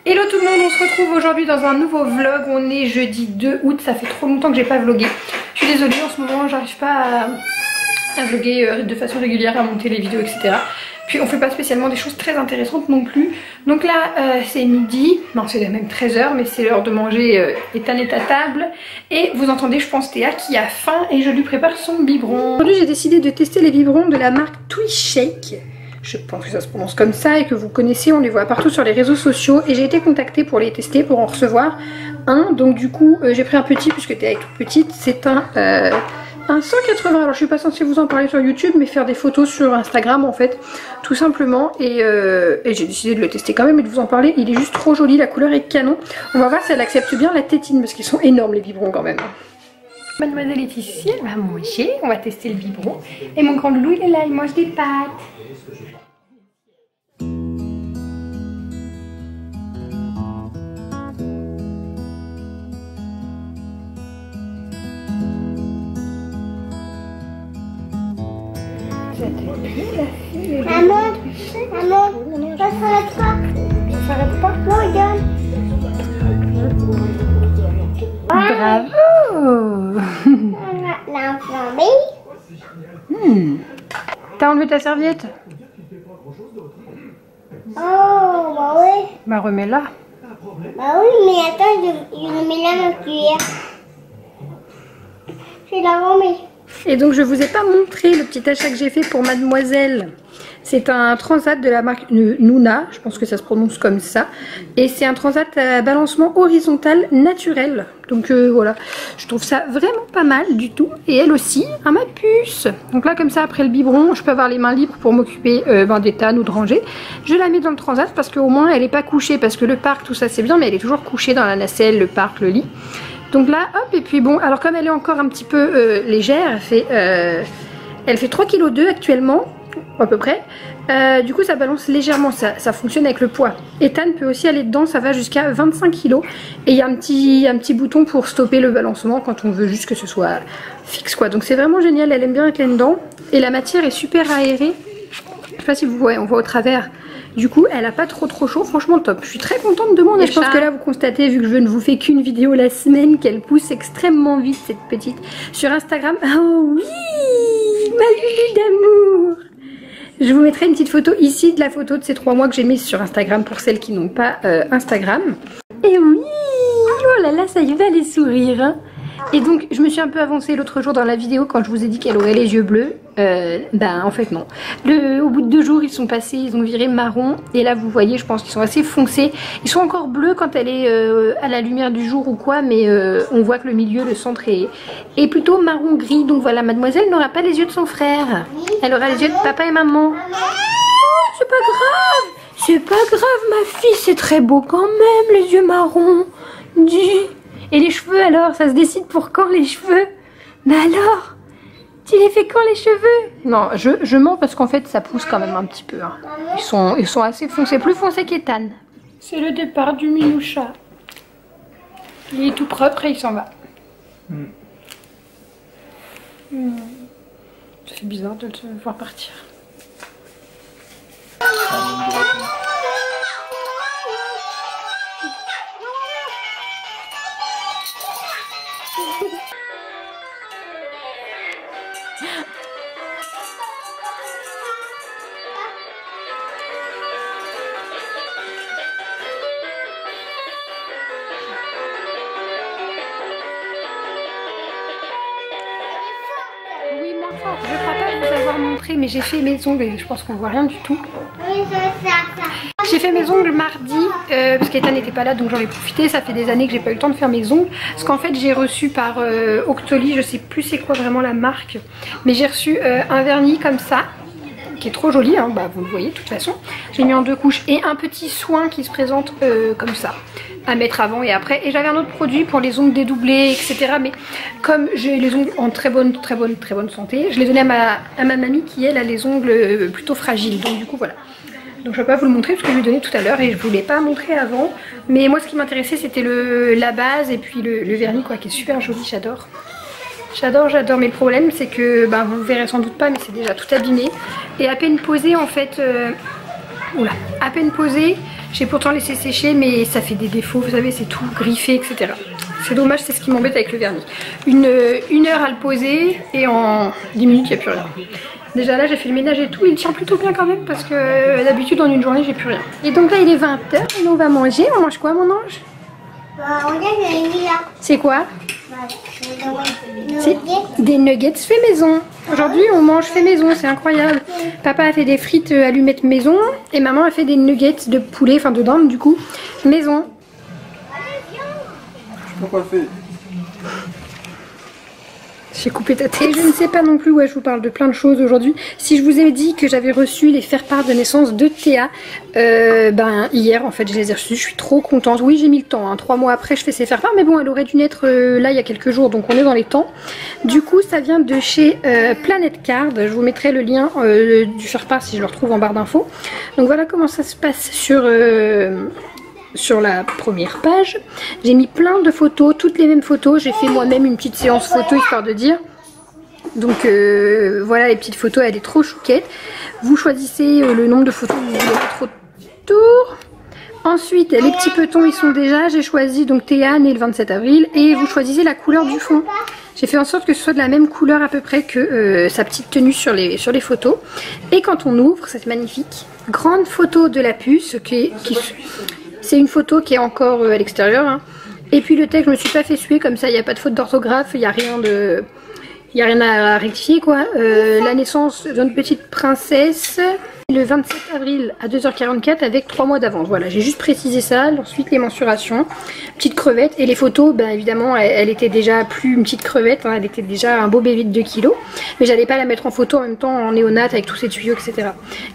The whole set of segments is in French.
Hello tout le monde, on se retrouve aujourd'hui dans un nouveau vlog. On est jeudi 2 août, ça fait trop longtemps que j'ai pas vlogué. Je suis désolée, en ce moment j'arrive pas à vloguer de façon régulière, à monter les vidéos, etc. Puis on fait pas spécialement des choses très intéressantes non plus. Donc là c'est midi, non c'est même 13h, mais c'est l'heure de manger. Ethan est à table et vous entendez je pense Théa qui a faim et je lui prépare son biberon. Aujourd'hui j'ai décidé de tester les biberons de la marque Twishake. Je pense que ça se prononce comme ça et que vous connaissez, on les voit partout sur les réseaux sociaux. Et j'ai été contactée pour les tester, pour en recevoir un. Donc du coup, j'ai pris un petit puisque Théa est toute petite. C'est un 180. Alors je suis pas censée vous en parler sur YouTube, mais faire des photos sur Instagram en fait, tout simplement. Et j'ai décidé de le tester quand même et de vous en parler. Il est juste trop joli, la couleur est canon. On va voir si elle accepte bien la tétine parce qu'ils sont énormes les biberons quand même. Mademoiselle est ici, elle va manger. On va tester le biberon. Et mon grand loulou il est là, il mange des pâtes. Maman, ça s'arrête pas. Ça s'arrête pas? Non, regarde. Bravo. On l'a enflammé. T'as enlevé ta serviette? Oh, bah oui. Bah remets-la. Bah oui, mais attends, je mets là ma cuillère. Je la remets. Et donc je vous ai pas montré le petit achat que j'ai fait pour mademoiselle. C'est un transat de la marque Nuna, je pense que ça se prononce comme ça. Et c'est un transat à balancement horizontal naturel. Donc voilà, je trouve ça vraiment pas mal du tout. Et elle aussi, à ma puce. Donc là comme ça après le biberon, je peux avoir les mains libres pour m'occuper d'Ethan ou de ranger. Je la mets dans le transat parce qu'au moins elle est pas couchée. Parce que le parc tout ça c'est bien, mais elle est toujours couchée dans la nacelle, le parc, le lit. Donc là hop, et puis bon, alors comme elle est encore un petit peu légère, elle fait 3,2 kg actuellement, à peu près. Du coup ça balance légèrement, ça fonctionne avec le poids. Ethan peut aussi aller dedans, ça va jusqu'à 25 kg. Et il y a un petit bouton pour stopper le balancement quand on veut juste que ce soit fixe quoi. Donc c'est vraiment génial, elle aime bien être là-dedans. Et la matière est super aérée. Je sais pas si vous voyez, on voit au travers. Du coup, elle a pas trop chaud, franchement top. Je suis très contente de mon et je pense que là vous constatez, vu que je ne vous fais qu'une vidéo la semaine, qu'elle pousse extrêmement vite cette petite sur Instagram. Oh oui, ma loulou d'amour. Je vous mettrai une petite photo ici de la photo de ces 3 mois que j'ai mise sur Instagram pour celles qui n'ont pas Instagram. Et oui, oh là là, ça y va les sourires hein. Et donc je me suis un peu avancée l'autre jour dans la vidéo quand je vous ai dit qu'elle aurait les yeux bleus. En fait non. Au bout de 2 jours ils sont passés, ils ont viré marron. Et là vous voyez je pense qu'ils sont assez foncés. Ils sont encore bleus quand elle est à la lumière du jour ou quoi. Mais on voit que le milieu, le centre est plutôt marron gris. Donc voilà, mademoiselle n'aura pas les yeux de son frère. Elle aura les yeux de papa et maman. Oh c'est pas grave. C'est pas grave ma fille, c'est très beau quand même les yeux marrons. Et les cheveux alors, ça se décide pour quand les cheveux? Mais alors, tu les fais quand les cheveux? Non, je mens parce qu'en fait ça pousse quand même un petit peu. Hein. Ils sont assez foncés, plus foncés qu'Ethan. C'est le départ du Minoucha. Il est tout propre et il s'en va. Ça fait bizarre de le voir partir. Oui, moins fort. Je crois pas vous avoir montré, mais j'ai fait mes ongles et je pense qu'on voit rien du tout. J'ai fait mes ongles mardi parce qu'Ethan n'était pas là donc j'en ai profité. Ça fait des années que j'ai pas eu le temps de faire mes ongles parce qu'en fait j'ai reçu par Octoly, je sais plus c'est quoi vraiment la marque, mais j'ai reçu un vernis comme ça qui est trop joli hein, bah, vous le voyez de toute façon. J'ai mis en 2 couches et un petit soin qui se présente comme ça à mettre avant et après. Et j'avais un autre produit pour les ongles dédoublés etc. Mais comme j'ai les ongles en très bonne santé, je l'ai donné à ma mamie qui elle a les ongles plutôt fragiles. Donc du coup voilà. Donc je ne vais pas vous le montrer parce que je lui ai donné tout à l'heure et je ne voulais pas montrer avant. Mais moi ce qui m'intéressait c'était la base et puis le vernis quoi qui est super joli, j'adore. J'adore, mais le problème c'est que vous le verrez sans doute pas mais c'est déjà tout abîmé. Et à peine posé en fait, à peine posé, J'ai pourtant laissé sécher mais ça fait des défauts, vous savez, c'est tout griffé, etc. C'est dommage, c'est ce qui m'embête avec le vernis. Une heure à le poser et en 10 minutes il n'y a plus rien. Déjà là j'ai fait le ménage et tout, il tient plutôt bien quand même parce que d'habitude en une journée j'ai plus rien. Et donc là il est 20 h et nous on va manger. On mange quoi mon ange? C'est quoi? C'est des nuggets fait maison. Aujourd'hui on mange fait maison, c'est incroyable. Papa a fait des frites allumettes maison et maman a fait des nuggets de poulet, enfin de dinde du coup, maison. Je peux pas le faire. J'ai coupé ta tête. Et je ne sais pas non plus, ouais, je vous parle de plein de choses aujourd'hui. Si je vous ai dit que j'avais reçu les faire-part de naissance de Théa, ben hier en fait je les ai reçus, je suis trop contente. Oui j'ai mis le temps, hein. 3 mois après je fais ses faire-part, mais bon elle aurait dû naître là il y a quelques jours, donc on est dans les temps. Du coup ça vient de chez Planet Card, je vous mettrai le lien du faire-part si je le retrouve en barre d'infos. Donc voilà comment ça se passe sur la première page. J'ai mis plein de photos, toutes les mêmes photos. J'ai fait moi-même une petite séance photo histoire de dire. Donc voilà les petites photos, elle est trop chouquette. Vous choisissez le nombre de photos que vous voulez mettre autour. Ensuite les petits petons ils sont déjà, j'ai choisi donc Théa née le 27 avril et vous choisissez la couleur du fond. J'ai fait en sorte que ce soit de la même couleur à peu près que sa petite tenue sur les photos. Et quand on ouvre cette magnifique grande photo de la puce c'est une photo qui est encore à l'extérieur. Hein. Et puis le texte, je me suis pas fait suer comme ça, il n'y a pas de faute d'orthographe, il n'y a rien à rectifier quoi. La naissance d'une petite princesse le 27 avril à 2 h 44 avec 3 mois d'avance. Voilà, j'ai juste précisé ça. Ensuite les mensurations, petite crevette et les photos, ben évidemment elle était déjà plus une petite crevette, hein, elle était déjà un beau bébé de 2 kg. Mais j'allais pas la mettre en photo en même temps en néonate avec tous ces tuyaux, etc.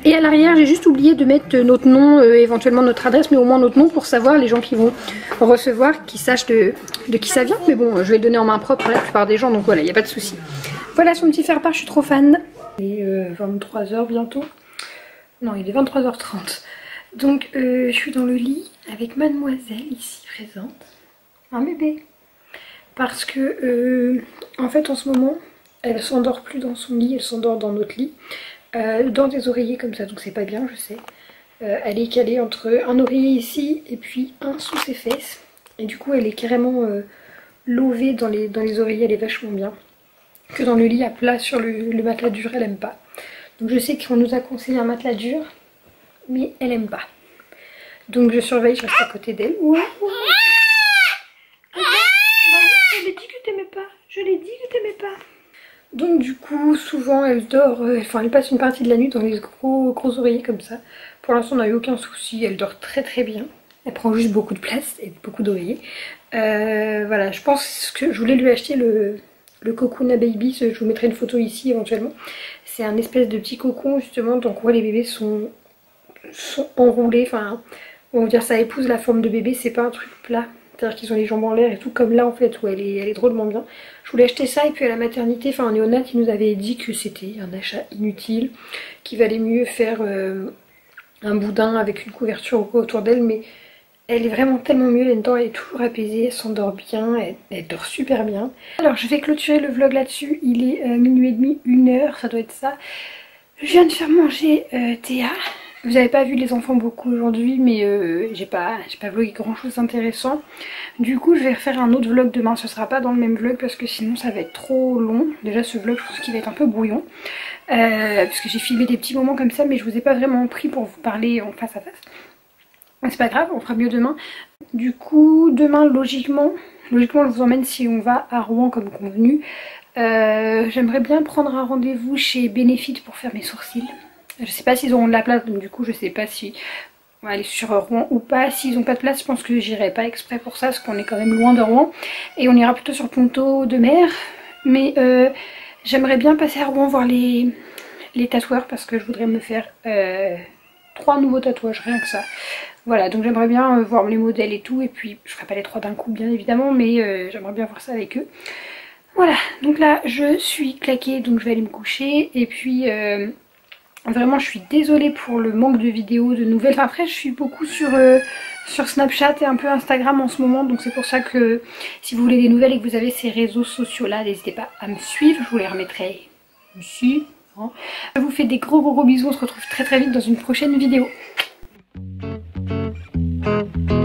Et à l'arrière j'ai juste oublié de mettre notre nom, éventuellement notre adresse, mais au moins notre nom pour savoir les gens qui vont recevoir, qui sachent de qui ça vient. Mais bon, je vais le donner en main propre à la plupart des gens, donc voilà, il n'y a pas de souci. Voilà son petit faire-part, je suis trop fan. Il est 23 h bientôt. Non, il est 23 h 30. Donc je suis dans le lit avec mademoiselle ici présente. Un bébé. Parce que en fait en ce moment, elle s'endort plus dans son lit, elle s'endort dans notre lit. Dans des oreillers comme ça, donc c'est pas bien je sais. Elle est calée entre un oreiller ici et puis un sous ses fesses. Et du coup elle est carrément lovée dans les oreillers, elle est vachement bien. Que dans le lit à plat sur le matelas dur, elle aime pas. Donc je sais qu'on nous a conseillé un matelas dur, mais elle aime pas. Donc je surveille, je reste à côté d'elle. Ouais. Je l'ai dit que t'aimais pas. Je l'ai dit que t'aimais pas. Donc du coup, souvent elle dort, enfin elle passe une partie de la nuit dans les gros oreillers comme ça. Pour l'instant on n'a eu aucun souci, elle dort très très bien. Elle prend juste beaucoup de place et beaucoup d'oreillers. Voilà, je pense que je voulais lui acheter le Cocoon Baby, je vous mettrai une photo ici éventuellement. C'est un espèce de petit cocon justement, donc ouais, les bébés sont enroulés, enfin on va dire ça épouse la forme de bébé, c'est pas un truc plat. C'est-à-dire qu'ils ont les jambes en l'air et tout, comme là en fait, où elle est drôlement bien. Je voulais acheter ça et puis à la maternité, enfin en néonat, ils nous avaient dit que c'était un achat inutile, qu'il valait mieux faire un boudin avec une couverture autour d'elle, mais elle est vraiment tellement mieux là-dedans, elle est toujours apaisée, elle s'endort bien, elle dort super bien. Alors je vais clôturer le vlog là-dessus, il est minuit et demi, 1 h, ça doit être ça. Je viens de faire manger Théa. Vous n'avez pas vu les enfants beaucoup aujourd'hui, mais j'ai pas vlogué grand chose d'intéressant. Du coup je vais refaire un autre vlog demain, ce sera pas dans le même vlog parce que sinon ça va être trop long. Déjà ce vlog je pense qu'il va être un peu brouillon. Parce que j'ai filmé des petits moments comme ça, mais je vous ai pas vraiment pris pour vous parler en face à face. C'est pas grave, on fera mieux demain. Du coup, demain, logiquement, je vous emmène si on va à Rouen comme convenu. J'aimerais bien prendre un rendez-vous chez Benefit pour faire mes sourcils. Je sais pas s'ils auront de la place, donc du coup, je sais pas si on va aller sur Rouen ou pas. S'ils n'ont pas de place, je pense que j'irai pas exprès pour ça, parce qu'on est quand même loin de Rouen. Et on ira plutôt sur Ponto de Mer. Mais j'aimerais bien passer à Rouen voir les tatoueurs, parce que je voudrais me faire 3 nouveaux tatouages, rien que ça. Voilà, donc j'aimerais bien voir les modèles et tout, et puis je ferai pas les 3 d'un coup bien évidemment, mais j'aimerais bien voir ça avec eux. Voilà, donc là je suis claquée, donc je vais aller me coucher, et puis vraiment je suis désolée pour le manque de vidéos, de nouvelles. Enfin, après je suis beaucoup sur Snapchat et un peu Instagram en ce moment, donc c'est pour ça que si vous voulez des nouvelles et que vous avez ces réseaux sociaux là, n'hésitez pas à me suivre, je vous les remettrai ici. Hein. Je vous fais des gros bisous, on se retrouve très vite dans une prochaine vidéo. Bye.